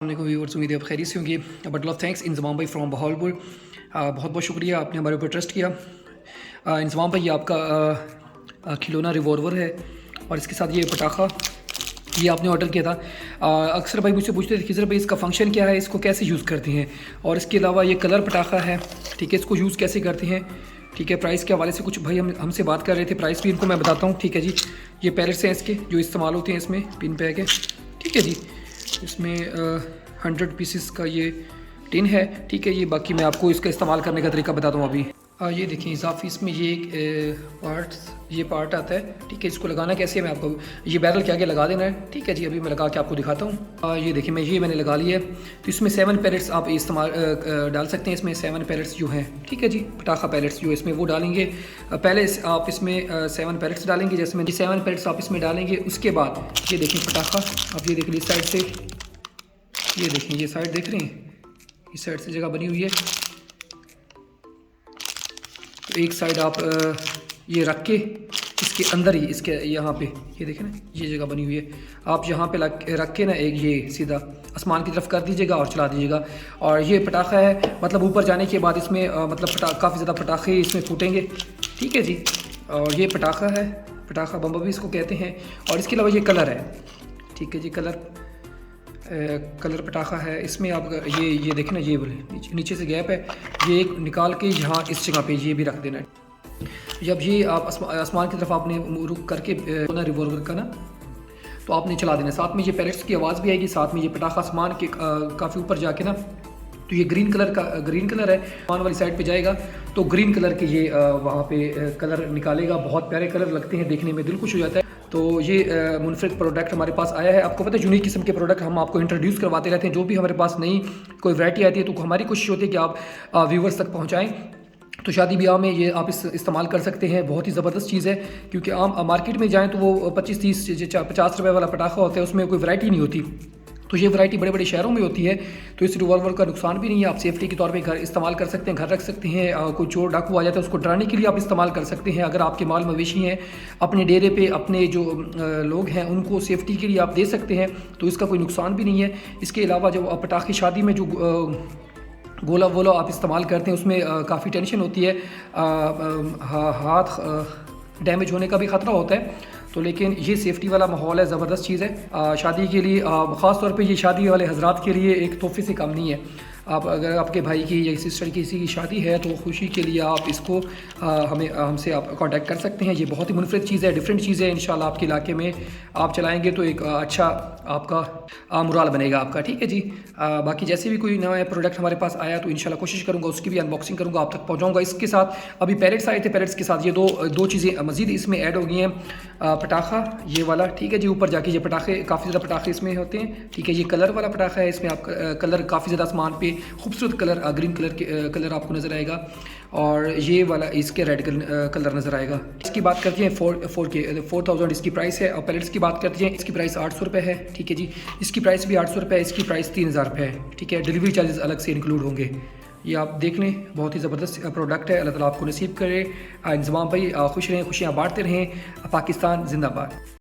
वालेकुम व्यूअर्स, उम्मीद है आप खैरियत से होंगे। बट लव थैंक्स इंजमाम भाई फ्रॉम बहावलपुर। बहुत बहुत शुक्रिया, आपने हमारे ऊपर ट्रस्ट किया। इंजमाम भाई, ये आपका खिलौना रिवॉल्वर है और इसके साथ ये पटाखा ये आपने ऑर्डर किया था। अक्सर भाई मुझसे पूछते थे कि सर भाई इसका फंक्शन क्या है, इसको कैसे यूज़ करते हैं, और इसके अलावा ये कलर पटाखा है, ठीक है, इसको यूज़ कैसे करते हैं, ठीक है। प्राइस के हवाले से कुछ भाई हमसे बात कर रहे थे, प्राइस भी इनको मैं बताता हूँ, ठीक है जी। ये पैलेट्स हैं इसके जो इस्तेमाल होते हैं, इसमें पिन पैक है, ठीक है जी। इसमें 100 पीसेस का ये टिन है, ठीक है। ये बाकी मैं आपको इसका इस्तेमाल करने का तरीका बताता हूँ अभी। ये देखिए इजाफी इसमें ये पार्ट आता है, ठीक है। इसको लगाना कैसे है, मैं आपको ये बैरल के आगे लगा देना है, ठीक है जी। अभी मैं लगा के आपको दिखाता हूँ। ये देखिए मैंने लगा लिया है। तो इसमें 7 पैलेट्स आप इस्तेमाल डाल सकते हैं। इसमें 7 पैलेट्स जो हैं, ठीक है जी, पटाखा पैलेट्स जो इसमें वो डालेंगे। पहले आप इसमें 7 पैलेट्स डालेंगे, जैसे मैंने 7 पैलेट्स आप इसमें डालेंगे। उसके बाद ये देखिए पटाखा, आप ये देख लीजिए साइड से, ये देखें, ये साइड देख रहे हैं, इस साइड से जगह बनी हुई है। तो एक साइड आप ये रख के इसके अंदर ही, इसके यहाँ पे ये देखें ना, ये जगह बनी हुई है, आप यहाँ पे रख के ना एक ये सीधा आसमान की तरफ कर दीजिएगा और चला दीजिएगा। और ये पटाखा है, मतलब ऊपर जाने के बाद इसमें मतलब काफ़ी ज़्यादा पटाखे इसमें फूटेंगे, ठीक है जी। और ये पटाखा है, पटाखा बम भी इसको कहते हैं। और इसके अलावा ये कलर है, ठीक है जी, कलर पटाखा है। इसमें आप ये देखें ना, ये बोले नीचे से गैप है, ये एक निकाल के यहाँ इस जगह पे ये भी रख देना है। जब ये आप आसमान की तरफ आपने रुख करके ना रिवॉल्वर का ना, तो आपने चला देना। साथ में ये पैलेट्स की आवाज़ भी आएगी, साथ में ये पटाखा आसमान के काफ़ी ऊपर जाके ना, तो ये ग्रीन कलर है, आसमान वाली साइड पे जाएगा तो ग्रीन कलर के ये वहाँ पे कलर निकालेगा। बहुत प्यारे कलर लगते हैं, देखने में दिल खुश हो जाता है। तो ये मुनफरिद प्रोडक्ट हमारे पास आया है। आपको पता है यूनिक किस्म के प्रोडक्ट हम आपको इंट्रोड्यूस करवाते रहते हैं। जो भी हमारे पास नई कोई वैरायटी आती है तो हमारी कोशिश होती है कि आप व्यूवर्स तक पहुँचाएँ। तो शादी ब्याह में ये आप इस्तेमाल कर सकते हैं, बहुत ही ज़बरदस्त चीज़ है। क्योंकि आम मार्केट में जाएँ तो वो 25-30 50 रुपये वाला पटाखा होता है, उसमें कोई वैरायटी नहीं होती। तो ये वैरायटी बड़े बड़े शहरों में होती है। तो इस रिवॉल्वर का नुकसान भी नहीं है, आप सेफ्टी के तौर पे घर इस्तेमाल कर सकते हैं, घर रख सकते हैं। कोई चोर डाकू आ जाता है उसको डराने के लिए आप इस्तेमाल कर सकते हैं। अगर आपके माल मवेशी हैं, अपने डेरे पे अपने जो लोग हैं उनको सेफ्टी के लिए आप दे सकते हैं, तो इसका कोई नुकसान भी नहीं है। इसके अलावा जो पटाखे शादी में जो गोला वोला आप इस्तेमाल करते हैं उसमें काफ़ी टेंशन होती है, हाथ डैमेज होने का भी ख़तरा होता है। तो लेकिन ये सेफ्टी वाला माहौल है, ज़बरदस्त चीज़ है। शादी के लिए ख़ास तौर पे ये शादी वाले हजरात के लिए एक तोहफे से कम नहीं है। आप अगर आपके भाई की या सिस्टर की किसी की शादी है तो खुशी के लिए आप इसको हमसे आप कांटेक्ट कर सकते हैं। ये बहुत ही मुनफरिद चीज़ है, डिफरेंट चीज़ है। इंशाल्लाह आपके इलाके में आप चलाएँगे तो एक अच्छा आपका मुराल बनेगा आपका, ठीक है जी। बाकी जैसे भी कोई नया प्रोडक्ट हमारे पास आया तो इंशाल्लाह कोशिश करूँगा उसकी भी अनबॉक्सिंग करूँगा, आप तक पहुँचाऊँगा। इसके साथ अभी पैलेट्स आए थे, पैलेट्स के साथ ये दो चीज़ें मज़ीद इसमें ऐड हो गई हैं। पटाखा ये वाला, ठीक है जी, ऊपर जाके ये पटाखे काफ़ी ज़्यादा पटाखे इसमें होते हैं, ठीक है। ये कलर वाला पटाखा है, इसमें आप कलर काफ़ी ज़्यादा आसमान पे खूबसूरत कलर ग्रीन कलर के कलर आपको नज़र आएगा। और ये वाला इसके रेड कलर नज़र आएगा। इसकी बात करते हैं 4000 इसकी प्राइस है। और पैलेट्स की बात करते हैं, इसकी प्राइस 800 रुपये है, ठीक है जी। इसकी प्राइस भी 800 रुपये है, इसकी प्राइस 3000 रुपये है, ठीक है। डिलीवरी चार्जेस अलग से इंक्लूड होंगे। ये आप देख लें, बहुत ही ज़बरदस्त प्रोडक्ट है। अल्लाह ताला आपको नसीब करे। इंजमाम भाई खुश रहें, खुशियाँ बांटते रहें। पाकिस्तान जिंदाबाद।